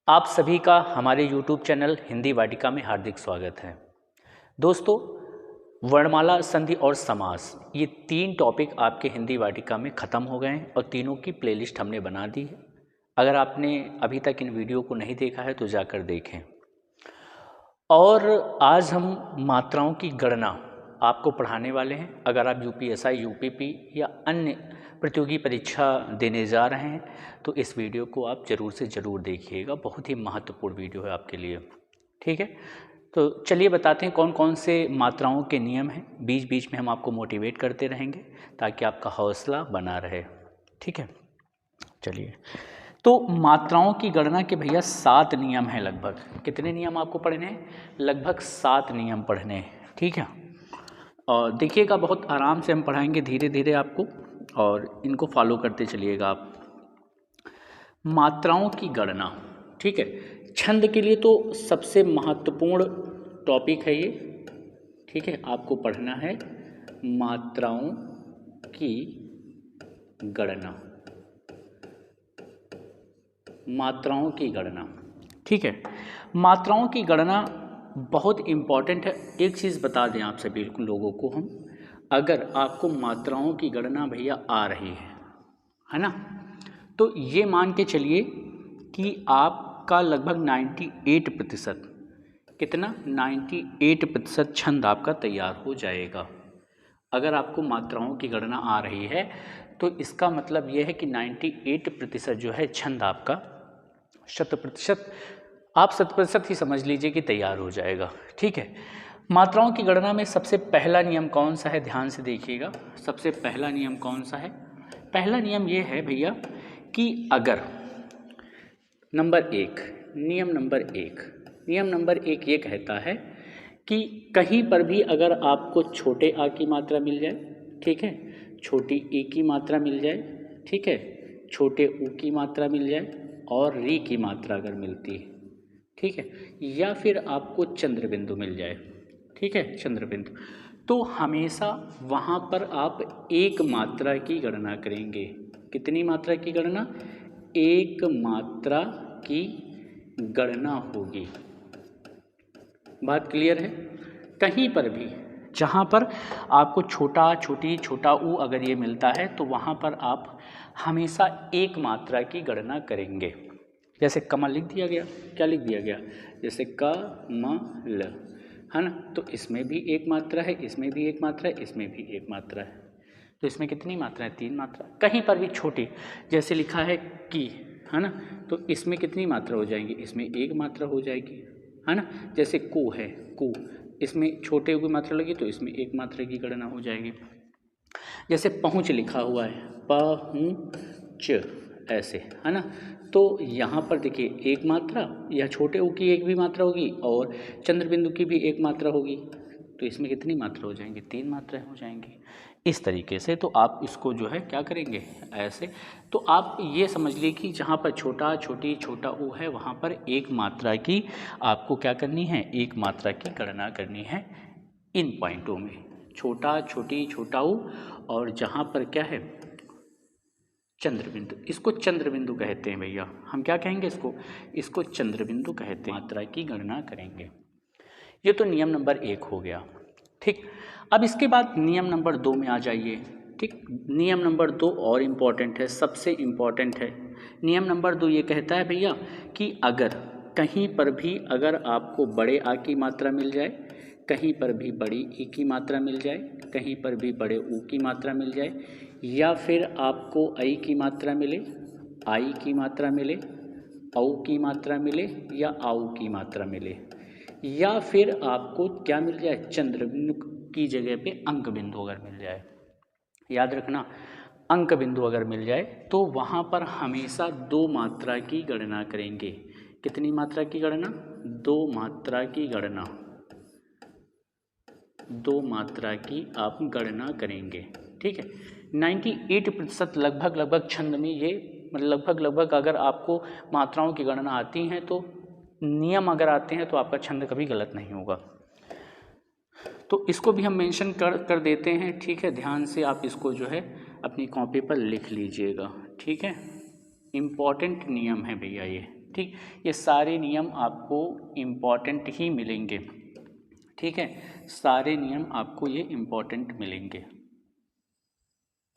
आप सभी का हमारे YouTube चैनल हिंदी वाटिका में हार्दिक स्वागत है। दोस्तों, वर्णमाला, संधि और समास ये 3 टॉपिक आपके हिंदी वाटिका में ख़त्म हो गए हैं और तीनों की प्लेलिस्ट हमने बना दी है। अगर आपने अभी तक इन वीडियो को नहीं देखा है तो जाकर देखें। और आज हम मात्राओं की गणना आपको पढ़ाने वाले हैं। अगर आप यूपीएसआई, यूपीपी या अन्य प्रतियोगी परीक्षा देने जा रहे हैं तो इस वीडियो को आप ज़रूर से ज़रूर देखिएगा। बहुत ही महत्वपूर्ण वीडियो है आपके लिए। ठीक है, तो चलिए बताते हैं कौन कौन से मात्राओं के नियम हैं। बीच बीच में हम आपको मोटिवेट करते रहेंगे ताकि आपका हौसला बना रहे। ठीक है, चलिए। तो मात्राओं की गणना के भैया 7 नियम हैं लगभग। कितने नियम आपको पढ़ने हैं? लगभग 7 नियम पढ़ने हैं। ठीक है, और देखिएगा बहुत आराम से हम पढ़ाएंगे, धीरे धीरे आपको, और इनको फॉलो करते चलिएगा आप। मात्राओं की गणना, ठीक है, छंद के लिए तो सबसे महत्वपूर्ण टॉपिक है ये। ठीक है, आपको पढ़ना है मात्राओं की गणना। मात्राओं की गणना, ठीक है, मात्राओं की गणना बहुत इम्पॉर्टेंट है। एक चीज़ बता दें आप सभी लोगों को हम, अगर आपको मात्राओं की गणना भैया आ रही है ना, तो ये मान के चलिए कि आपका लगभग 98%, कितना, 98% छंद आपका तैयार हो जाएगा। अगर आपको मात्राओं की गणना आ रही है तो इसका मतलब यह है कि 98% जो है छंद आपका 100%, आप 100% ही समझ लीजिए कि तैयार हो जाएगा। ठीक है, मात्राओं की गणना में सबसे पहला नियम कौन सा है? ध्यान से देखिएगा। सबसे पहला नियम कौन सा है? पहला नियम ये है भैया कि अगर नियम नंबर एक ये कहता है कि कहीं पर भी अगर आपको छोटे आ की मात्रा मिल जाए, ठीक है, छोटी ई की मात्रा मिल जाए, ठीक है, छोटे ऊ की मात्रा मिल जाए और री की मात्रा अगर मिलती है, ठीक है, या फिर आपको चंद्र बिंदु मिल जाए, ठीक है, चंद्र बिंदु, तो हमेशा वहाँ पर आप एक मात्रा की गणना करेंगे। कितनी मात्रा की गणना? एक मात्रा की गणना होगी। बात क्लियर है? कहीं पर भी जहाँ पर आपको छोटा, छोटी, छोटा ऊ अगर ये मिलता है तो वहाँ पर आप हमेशा एक मात्रा की गणना करेंगे। जैसे कमल लिख दिया गया, क्या लिख दिया गया? जैसे कमल, है ना, तो इसमें भी एक मात्रा है, इसमें भी एक मात्रा है, इसमें भी एक मात्रा है, तो इसमें कितनी मात्रा है? 3 मात्रा। कहीं पर भी छोटी, जैसे लिखा है की, है ना, तो इसमें कितनी मात्रा हो जाएंगी? इसमें एक मात्रा हो जाएगी, है ना। जैसे कु है, कु, इसमें छोटे की मात्रा लगी तो इसमें एक मात्रा की गणना हो जाएगी। जैसे पहुँच लिखा हुआ है, पहुँच, ऐसे, है ना, तो यहाँ पर देखिए एक मात्रा, या छोटे ऊ की एक भी मात्रा होगी और चंद्र बिंदु की भी एक मात्रा होगी, तो इसमें कितनी मात्रा हो जाएंगी? 3 मात्राएं हो जाएंगी। इस तरीके से तो आप इसको जो है क्या करेंगे? ऐसे, तो आप ये समझ लीजिए कि जहाँ पर छोटा, छोटी, छोटा ऊ है वहाँ पर एक मात्रा की आपको क्या करनी है? एक मात्रा की गणना करनी है इन पॉइंटों में, छोटा, छोटी, छोटा ऊ, और जहाँ पर क्या है? चंद्र बिंदु। इसको चंद्र बिंदु कहते हैं भैया। हम क्या कहेंगे इसको? इसको चंद्र बिंदु कहते हैं। मात्रा की गणना करेंगे। ये तो नियम नंबर 1 हो गया। ठीक, अब इसके बाद नियम नंबर 2 में आ जाइए। ठीक, नियम नंबर 2 और इम्पॉर्टेंट है, सबसे इम्पॉर्टेंट है। नियम नंबर 2 ये कहता है भैया कि अगर कहीं पर भी अगर आपको बड़े आ की मात्रा मिल जाए, कहीं पर भी बड़ी ई की मात्रा मिल जाए, कहीं पर भी बड़े ऊ की मात्रा मिल जाए, या फिर आपको आई की मात्रा मिले, आई की मात्रा मिले, औ की मात्रा मिले, या आऊ की मात्रा मिले, या फिर आपको क्या मिल जाए? चंद्र बिंदु की जगह पे अंक बिंदु अगर मिल जाए। याद रखना, अंक बिंदु अगर मिल जाए तो वहाँ पर हमेशा 2 मात्रा की गणना करेंगे। कितनी मात्रा की गणना? 2 मात्रा की गणना। 2 मात्रा की आप गणना करेंगे। ठीक है, 98% लगभग छंद में ये, मतलब लगभग अगर आपको मात्राओं की गणना आती हैं तो नियम अगर आते हैं तो आपका छंद कभी गलत नहीं होगा। तो इसको भी हम मेंशन कर देते हैं। ठीक है, ध्यान से आप इसको जो है अपनी कॉपी पर लिख लीजिएगा। ठीक है, इम्पॉर्टेंट नियम है भैया ये। ठीक, ये सारे नियम आपको इम्पॉर्टेंट ही मिलेंगे। ठीक है, सारे नियम आपको ये इम्पॉर्टेंट मिलेंगे।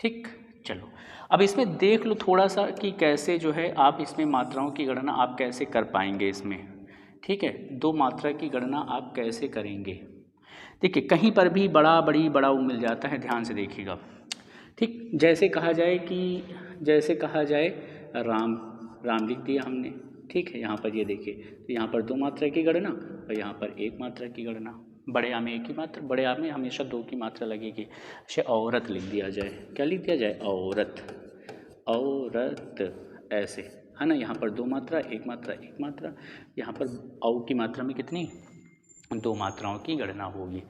ठीक, चलो अब इसमें देख लो थोड़ा सा कि कैसे जो है आप इसमें मात्राओं की गणना आप कैसे कर पाएंगे इसमें। ठीक है, दो मात्रा की गणना आप कैसे करेंगे। देखिए कहीं पर भी बड़ा बड़ी बड़ा मिल जाता है, ध्यान से देखिएगा। ठीक, जैसे कहा जाए राम, राम लिख दिया हमने। ठीक है, यहाँ पर ये देखिए, तो यहाँ पर दो मात्रा की गणना और यहाँ पर एक मात्रा की गणना। बड़े आ में एक ही मात्रा, बड़े आ में हमेशा दो की मात्रा लगेगी। अच्छा, औरत लिख दिया जाए, क्या लिख दिया जाए, औरत, औरत ऐसे, है ना। यहाँ पर दो मात्रा, एक मात्रा, एक मात्रा। यहाँ पर औ की मात्रा में कितनी, दो मात्राओं की गणना होगी।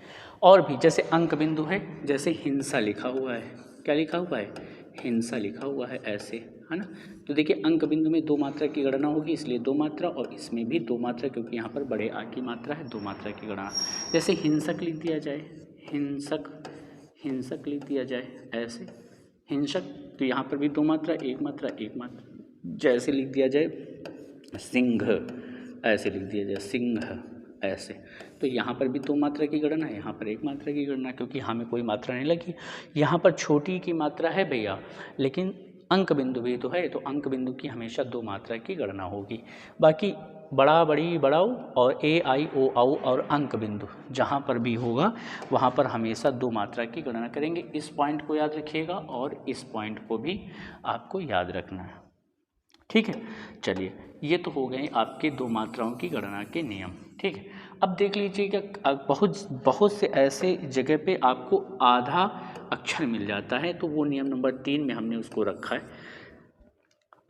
और भी जैसे अंक बिंदु है, जैसे हिंसा लिखा हुआ है, क्या लिखा हुआ है, हिंसा लिखा हुआ है ऐसे, है ना। तो देखिए अंक बिंदु में दो मात्रा की गणना होगी, इसलिए दो मात्रा, और इसमें भी दो मात्रा, क्योंकि यहाँ पर बड़े आ की मात्रा है, दो मात्रा की गणना। जैसे हिंसक लिख दिया जाए, हिंसक, हिंसक लिख दिया जाए ऐसे, हिंसक, तो यहाँ पर भी दो मात्रा, एक मात्रा, एक मात्रा। जैसे लिख दिया जाए सिंह, ऐसे लिख दिया जाए सिंह ऐसे, तो यहाँ पर भी दो मात्रा की गणना है, यहाँ पर एक मात्रा की गणना, क्योंकि हमें कोई मात्रा नहीं लगी। यहाँ पर छोटी की मात्रा है भैया, लेकिन अंक बिंदु भी तो है, तो अंक बिंदु की हमेशा दो मात्रा की गणना होगी। बाकी बड़ा, बड़ी, बड़ाऊ और ए आई ओ औ और अंक बिंदु जहाँ पर भी होगा वहाँ पर हमेशा दो मात्रा की गणना करेंगे। इस पॉइंट को याद रखिएगा और इस पॉइंट को भी आपको याद रखना है। ठीक है, चलिए ये तो हो गए आपके दो मात्राओं की गणना के नियम। ठीक है, अब देख लीजिएगा बहुत से ऐसे जगह पे आपको आधा अक्षर मिल जाता है, तो वो नियम नंबर 3 में हमने उसको रखा है।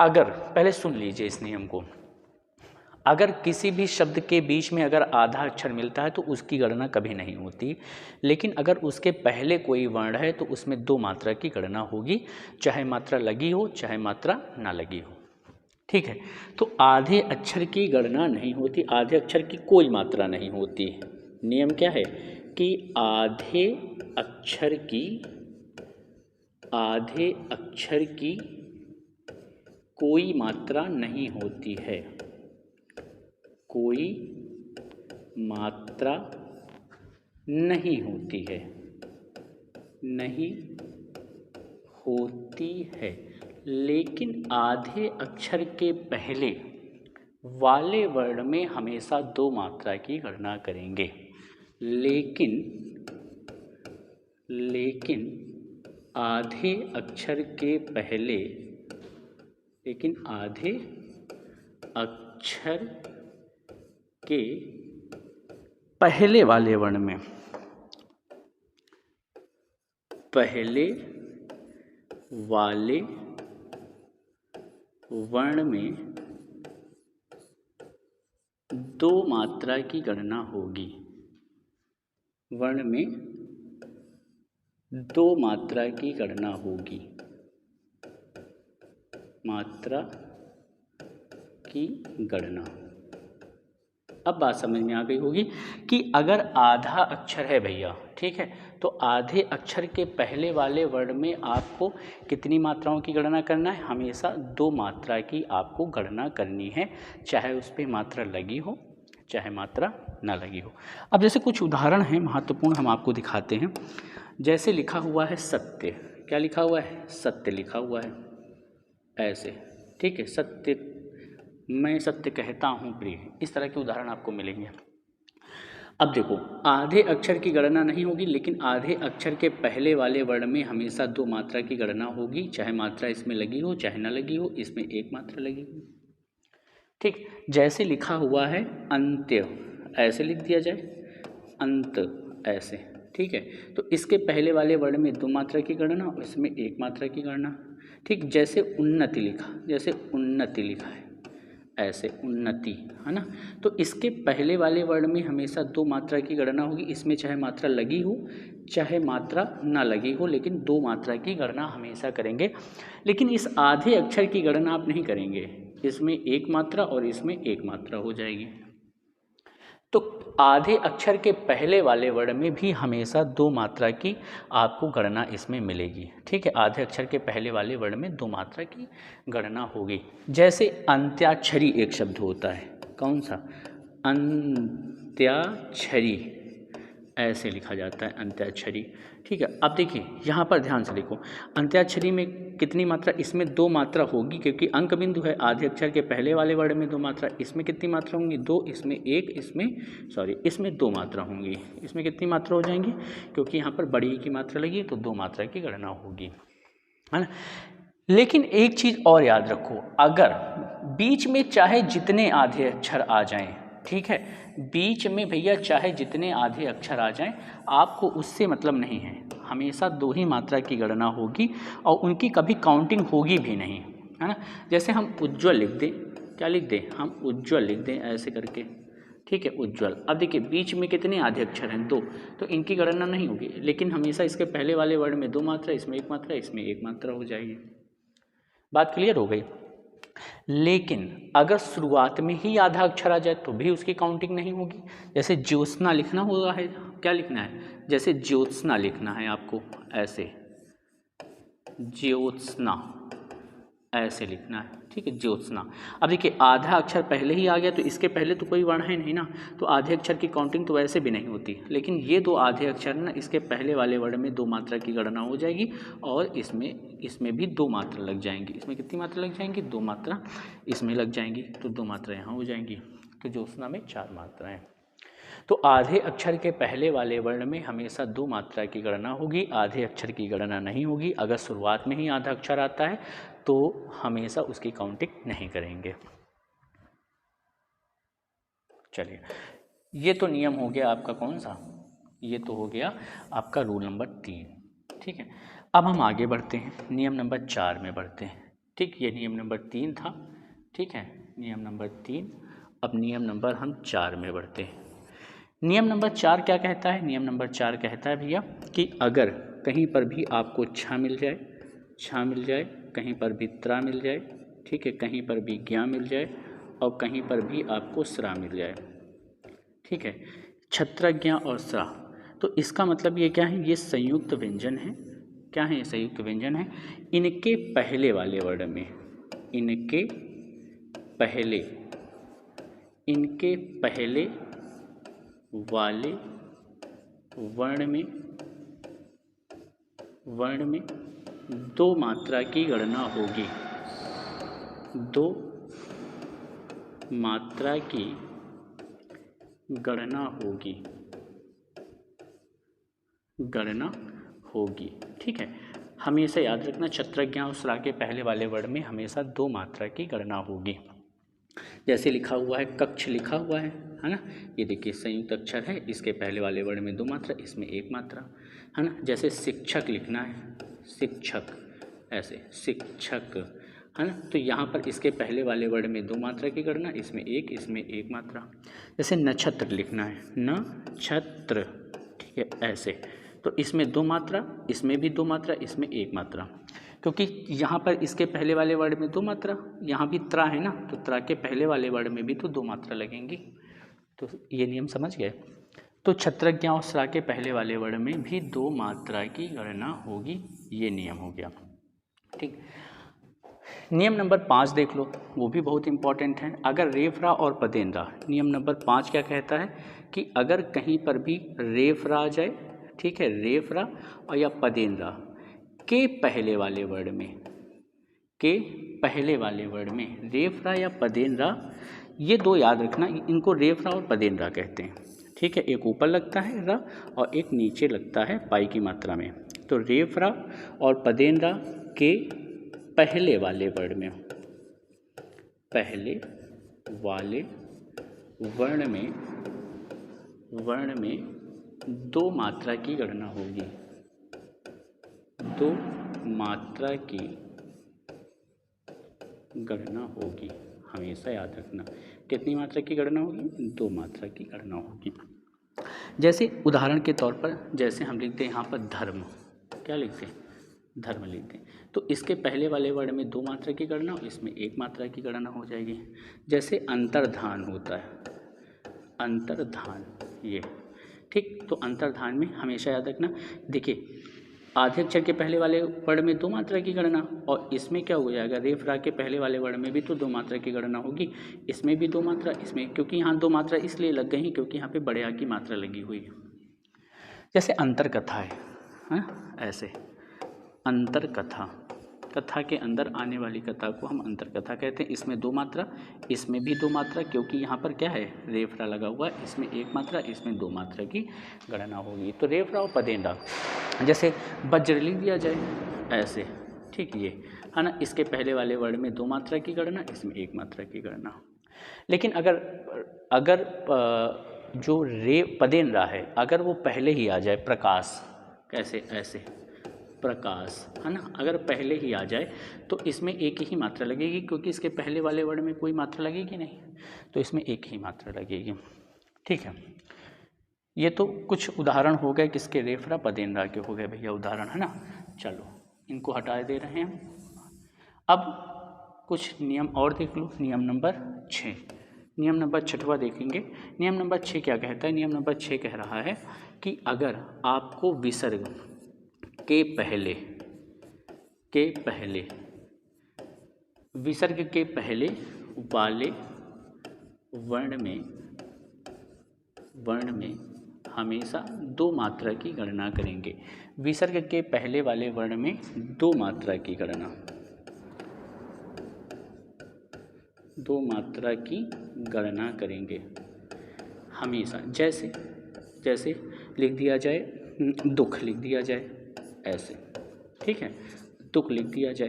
अगर, पहले सुन लीजिए इस नियम को, अगर किसी भी शब्द के बीच में अगर आधा अक्षर मिलता है तो उसकी गणना कभी नहीं होती, लेकिन अगर उसके पहले कोई वर्ण है तो उसमें दो मात्रा की गणना होगी, चाहे मात्रा लगी हो चाहे मात्रा ना लगी हो। ठीक है, तो आधे अक्षर की गणना नहीं होती, आधे अक्षर की कोई मात्रा नहीं होती। नियम क्या है कि आधे अक्षर की कोई मात्रा नहीं होती है, कोई मात्रा नहीं होती है, नहीं होती है। लेकिन आधे अक्षर के पहले वाले वर्ण में हमेशा दो मात्रा की गणना करेंगे। लेकिन आधे अक्षर के पहले, आधे अक्षर के पहले वाले वर्ण में, पहले वाले वर्ण में दो मात्रा की गणना होगी, वर्ण में दो मात्रा की गणना होगी, मात्रा की गणना। अब बात समझ में आ गई होगी कि अगर आधा अक्षर है भैया, ठीक है, तो आधे अक्षर के पहले वाले वर्ण में आपको कितनी मात्राओं की गणना करना है, हमेशा दो मात्रा की आपको गणना करनी है, चाहे उस पर मात्रा लगी हो चाहे मात्रा ना लगी हो। अब जैसे कुछ उदाहरण हैं महत्वपूर्ण, हम आपको दिखाते हैं। जैसे लिखा हुआ है सत्य, क्या लिखा हुआ है, सत्य लिखा हुआ है ऐसे, ठीक है, सत्य, मैं सत्य कहता हूँ प्रिय, इस तरह के उदाहरण आपको मिलेंगे। अब देखो आधे अक्षर की गणना नहीं होगी, लेकिन आधे अक्षर के पहले वाले वर्ण में हमेशा दो मात्रा की गणना होगी, चाहे मात्रा इसमें लगी हो चाहे ना लगी हो, इसमें एक मात्रा लगी हो। ठीक, जैसे लिखा हुआ है अंत्य, ऐसे लिख दिया जाए, अंत ऐसे, ठीक है, तो इसके पहले वाले वर्ण में दो मात्रा की गणना और इसमें एक मात्रा की गणना। ठीक, जैसे उन्नति लिखा, जैसे उन्नति लिखा है ऐसे, उन्नति, है ना, तो इसके पहले वाले वर्ण में हमेशा दो मात्रा की गणना होगी, इसमें चाहे मात्रा लगी हो चाहे मात्रा ना लगी हो, लेकिन दो मात्रा की गणना हमेशा करेंगे। लेकिन इस आधे अक्षर की गणना आप नहीं करेंगे, इसमें एक मात्रा और इसमें एक मात्रा हो जाएगी। तो आधे अक्षर के पहले वाले वर्ण में भी हमेशा दो मात्रा की आपको गणना इसमें मिलेगी। ठीक है, आधे अक्षर के पहले वाले वर्ण में दो मात्रा की गणना होगी। जैसे अंत्याक्षरी एक शब्द होता है, कौन सा? अंत्याक्षरी, ऐसे लिखा जाता है अंत्याक्षरी। ठीक है, अब देखिए यहाँ पर ध्यान से देखो, अंत्याक्षरी में कितनी मात्रा? इसमें दो मात्रा होगी, क्योंकि अंक बिंदु है। आधे अक्षर के पहले वाले वर्ण में दो मात्रा, इसमें कितनी मात्रा होंगी? दो, इसमें एक, इसमें दो मात्रा होंगी। इसमें कितनी मात्रा हो जाएंगी? क्योंकि यहाँ पर बड़ी की मात्रा लगी है तो दो मात्रा की गणना होगी, है ना। लेकिन एक चीज़ और याद रखो, अगर बीच में चाहे जितने आधे अक्षर आ जाएं, ठीक है, बीच में भैया चाहे जितने आधे अक्षर आ जाएं, आपको उससे मतलब नहीं है। हमेशा दो ही मात्रा की गणना होगी और उनकी कभी काउंटिंग होगी भी नहीं, है ना। जैसे हम उज्ज्वल लिख दें, क्या लिख दें? हम उज्ज्वल लिख दें ऐसे करके। ठीक है, उज्ज्वल। अब देखिए बीच में कितने आधे अक्षर हैं? दो, तो इनकी गणना नहीं होगी। लेकिन हमेशा इसके पहले वाले वर्ड में दो मात्रा, इसमें एक मात्रा, इसमें एक मात्रा हो जाएगी। बात क्लियर हो गई। लेकिन अगर शुरुआत में ही आधा अक्षर आ जाए तो भी उसकी काउंटिंग नहीं होगी। जैसे ज्योत्सना लिखना होगा है, क्या लिखना है? जैसे ज्योत्सना लिखना है आपको, ऐसे ज्योत्सना ऐसे लिखना है। ठीक है, ज्योत्सना। अब देखिए आधा अक्षर पहले ही आ गया तो इसके पहले तो कोई वर्ण है नहीं ना, तो आधे अक्षर की काउंटिंग तो वैसे भी नहीं होती। लेकिन ये दो आधे अक्षर ना, इसके पहले वाले वर्ण में दो मात्रा की गणना हो जाएगी और इसमें भी दो मात्रा लग जाएंगी। इसमें कितनी मात्रा लग जाएंगी? दो मात्रा इसमें लग जाएंगी, तो दो मात्रा यहाँ हो जाएंगी। तो ज्योत्सना में चार मात्राएं। तो आधे अक्षर के पहले वाले वर्ण में हमेशा दो मात्रा की गणना होगी, आधे अक्षर की गणना नहीं होगी। अगर शुरुआत में ही आधा अक्षर आता है तो हमेशा उसकी काउंटिंग नहीं करेंगे। चलिए, ये तो नियम हो गया आपका कौन सा? ये तो हो गया आपका रूल नंबर 3। ठीक है, अब हम आगे बढ़ते हैं, नियम नंबर 4 में बढ़ते हैं। ठीक, ये नियम नंबर 3 था। ठीक है, नियम नंबर 3। अब नियम नंबर हम 4 में बढ़ते हैं। नियम नंबर 4 क्या कहता है? नियम नंबर 4 कहता है भैया कि अगर कहीं पर भी आपको छ मिल जाए, कहीं पर भी त्रा मिल जाए, ठीक है, कहीं पर भी ज्ञा मिल जाए और कहीं पर भी आपको स्रा मिल जाए, ठीक है, छत्रज्ञा और स्रा, तो इसका मतलब ये क्या है? ये संयुक्त व्यंजन है। क्या है? ये संयुक्त व्यंजन है। इनके पहले वाले वर्ण में, इनके पहले वाले वर्ण में दो मात्रा की गणना होगी, दो मात्रा की गणना होगी। ठीक है, हमेशा याद रखना छत्रज्ञा और स्रा के पहले वाले वर्ण में हमेशा दो मात्रा की गणना होगी। जैसे लिखा हुआ है, कक्ष लिखा हुआ है ना, ये देखिए संयुक्त अक्षर है, इसके पहले वाले वर्ण में दो मात्रा, इसमें एक मात्रा, है ना। जैसे शिक्षक लिखना है, शिक्षक, ऐसे शिक्षक, है ना, तो यहाँ पर इसके पहले वाले वर्ण में दो मात्रा की गणना, इसमें एक मात्रा। जैसे नक्षत्र लिखना है, नक्षत्र, ठीक है, ऐसे, तो इसमें दो मात्रा, इसमें भी दो मात्रा, इसमें एक मात्रा, क्योंकि यहाँ पर इसके पहले वाले वर्ड में दो मात्रा, यहाँ भी त्रा है ना, तो त्रा के पहले वाले वर्ड में भी तो दो मात्रा लगेंगी। तो ये नियम समझ गए। तो छत्रज्ञा और स्रा के पहले वाले वर्ड में भी दो मात्रा की गणना होगी, ये नियम हो गया। ठीक, नियम नंबर 5 देख लो, वो भी बहुत इंपॉर्टेंट है। अगर रेफरा और पदेंद्रा, नियम नंबर 5 क्या कहता है कि अगर कहीं पर भी रेफरा आ जाए, ठीक है, रेफरा और या पदेंद्रा के पहले वाले वर्ड में रेफरा या पदेंद्रा, ये दो याद रखना, इनको रेफरा और पदेंद्रा कहते हैं। ठीक है, एक ऊपर लगता है रा और एक नीचे लगता है पाई की मात्रा में। तो रेफरा और पदेंद्रा के पहले वाले वर्ण में दो मात्रा की गणना होगी, दो मात्रा की गणना होगी, हमेशा याद रखना। कितनी मात्रा की गणना होगी? दो मात्रा की गणना होगी। जैसे उदाहरण के तौर पर, जैसे हम लिखते हैं यहाँ पर धर्म, क्या लिखते हैं? धर्म लिखते हैं, तो इसके पहले वाले वर्ड में दो मात्रा की गणना, इसमें एक मात्रा की गणना हो जाएगी। जैसे अंतर्धान होता है, अंतर्धान, ये ठीक। तो अंतर्धान में हमेशा याद रखना, देखिए आधे अक्षर के पहले वाले वर्ण में दो मात्रा की गणना, और इसमें क्या हो जाएगा, रेफ रा के पहले वाले वर्ण में भी तो दो मात्रा की गणना होगी, इसमें भी दो मात्रा, इसमें, क्योंकि यहाँ दो मात्रा इसलिए लग गई क्योंकि यहाँ पे बड़े आ की मात्रा लगी हुई है। जैसे अंतर कथा है, ऐसे अंतर कथा, कथा के अंदर आने वाली कथा को हम अंतर कथा कहते हैं। इसमें दो मात्रा, इसमें भी दो मात्रा, क्योंकि यहाँ पर क्या है, रेफरा लगा हुआ है, इसमें एक मात्रा, इसमें दो मात्रा की गणना होगी। तो रेफरा और पदेंडा, जैसे वज्र लिख दिया जाए ऐसे, ठीक, ये है ना, इसके पहले वाले वर्ण में दो मात्रा की गणना, इसमें एक मात्रा की गणना। लेकिन अगर जो पदेंद्रा है अगर वो पहले ही आ जाए, प्रकाश, कैसे, ऐसे प्रकाश, है ना, अगर पहले ही आ जाए तो इसमें एक ही मात्रा लगेगी, क्योंकि इसके पहले वाले वर्ण में कोई मात्रा लगेगी नहीं, तो इसमें एक ही मात्रा लगेगी, ठीक है। ये तो कुछ उदाहरण हो गए किसके, रेफरा पदेंद्रा के हो गए भैया उदाहरण, है ना। चलो इनको हटा दे रहे हैं। अब कुछ नियम और देख लो। नियम नंबर 6, नियम नंबर 6वां देखेंगे। नियम नंबर 6 क्या कहता है, नियम नंबर 6 कह रहा है कि अगर आपको विसर्ग के पहले विसर्ग के पहले वाले वर्ण में हमेशा दो मात्रा की गणना करेंगे। विसर्ग के पहले वाले वर्ण में दो मात्रा की गणना, दो मात्रा की गणना करेंगे हमेशा। जैसे लिख दिया जाए, दुख लिख दिया जाए ऐसे, ठीक है, दुख लिख दिया जाए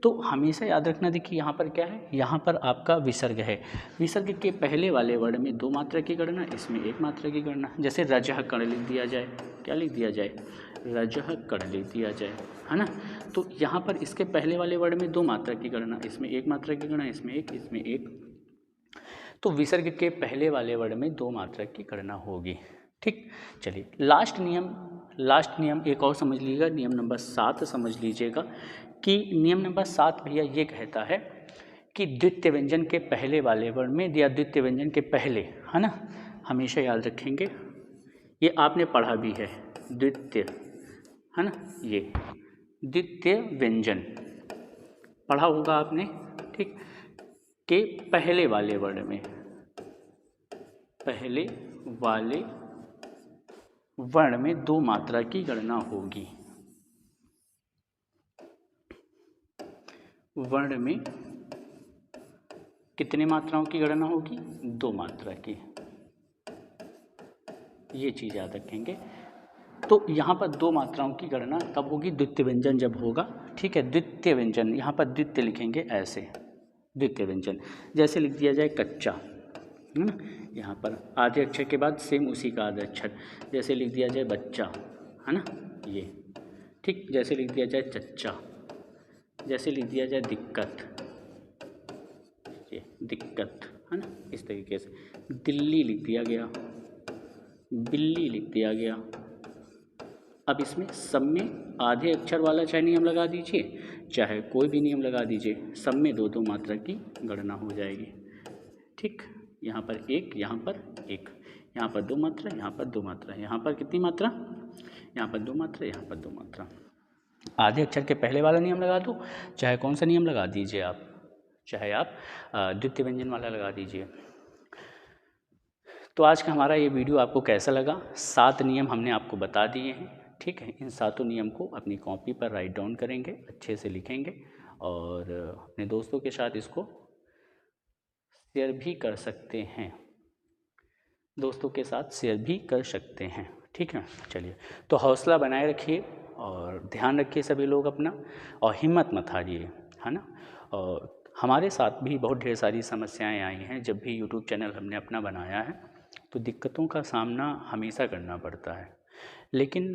तो हमेशा याद रखना, देखिए यहाँ पर क्या है, यहाँ पर आपका विसर्ग है, विसर्ग के पहले वाले वर्ण में दो मात्रा की गणना, इसमें एक मात्रा की गणना। जैसे रजह कण लिख दिया जाए, क्या लिख दिया जाए, रजह कण लिख दिया जाए, है ना। तो यहाँ पर इसके पहले वाले वर्ण में दो मात्रा की गणना, इसमें एक मात्रा की गणना, इसमें एक, इसमें एक, तो विसर्ग के पहले वाले वर्ण में दो मात्रा की गणना होगी, ठीक। चलिए लास्ट नियम एक और समझ लीजिएगा, नियम नंबर 7 समझ लीजिएगा कि नियम नंबर 7 भैया ये कहता है कि द्वितीय व्यंजन के पहले वाले वर्ण में या द्वितीय व्यंजन के पहले, है ना, हमेशा याद रखेंगे, ये आपने पढ़ा भी है, द्वितीय, है ना, ये द्वितीय व्यंजन पढ़ा होगा आपने, ठीक, के पहले वाले वर्ण में, पहले वाले वर्ण में दो मात्रा की गणना होगी। वर्ण में कितने मात्राओं की गणना होगी, दो मात्रा की, ये चीज याद रखेंगे। तो यहाँ पर दो मात्राओं की गणना कब होगी, द्वितीय व्यंजन जब होगा, ठीक है। द्वितीय व्यंजन, यहाँ पर द्वितीय लिखेंगे ऐसे, द्वितीय व्यंजन, जैसे लिख दिया जाए कच्चा, है ना, यहाँ पर आधे अक्षर के बाद सेम उसी का आधा अक्षर, जैसे लिख दिया जाए बच्चा, है ना, ये, ठीक। जैसे लिख दिया जाए चच्चा, जैसे लिख दिया जाए दिक्कत, ये दिक्कत, है ना, इस तरीके से। दिल्ली लिख दिया गया, बिल्ली लिख दिया गया। अब इसमें सब में आधे अक्षर वाला चाहे नियम लगा दीजिए, चाहे कोई भी नियम लगा दीजिए, सब में दो दो मात्रा की गणना हो जाएगी, ठीक। यहाँ पर एक, यहाँ पर एक, यहाँ पर दो मात्रा, यहाँ पर दो मात्रा, यहाँ पर कितनी मात्रा, यहाँ पर दो मात्रा, यहाँ पर दो मात्रा। आधे अक्षर के पहले वाला नियम लगा दो, चाहे कौन सा नियम लगा दीजिए आप, चाहे आप द्वितीय व्यंजन वाला लगा दीजिए। तो आज का हमारा ये वीडियो आपको कैसा लगा, 7 नियम हमने आपको बता दिए हैं, ठीक है। इन 7 नियम को अपनी कॉपी पर राइट डाउन करेंगे, अच्छे से लिखेंगे और अपने दोस्तों के साथ इसको शेयर भी कर सकते हैं, दोस्तों के साथ शेयर भी कर सकते हैं, ठीक है। चलिए, तो हौसला बनाए रखिए और ध्यान रखिए सभी लोग अपना, और हिम्मत मत हारिए, है ना। और हमारे साथ भी बहुत ढेर सारी समस्याएं आई हैं, जब भी यूट्यूब चैनल हमने अपना बनाया है तो दिक्कतों का सामना हमेशा करना पड़ता है, लेकिन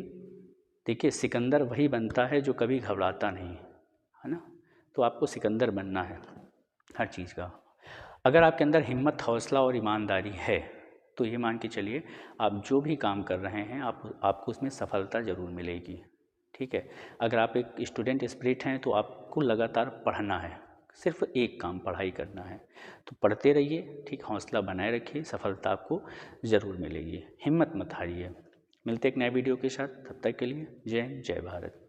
देखिए सिकंदर वही बनता है जो कभी घबराता नहीं, है ना। तो आपको सिकंदर बनना है हर चीज़ का। अगर आपके अंदर हिम्मत, हौसला और ईमानदारी है तो ये मान के चलिए आप जो भी काम कर रहे हैं आपको उसमें सफलता ज़रूर मिलेगी, ठीक है। अगर आप एक स्टूडेंट स्पिरिट हैं तो आपको लगातार पढ़ना है, सिर्फ एक काम पढ़ाई करना है। तो पढ़ते रहिए, ठीक, हौसला बनाए रखिए, सफलता आपको ज़रूर मिलेगी। हिम्मत मत हारिए। मिलते एक नए वीडियो के साथ, तब तक के लिए जय हिंद, जय भारत।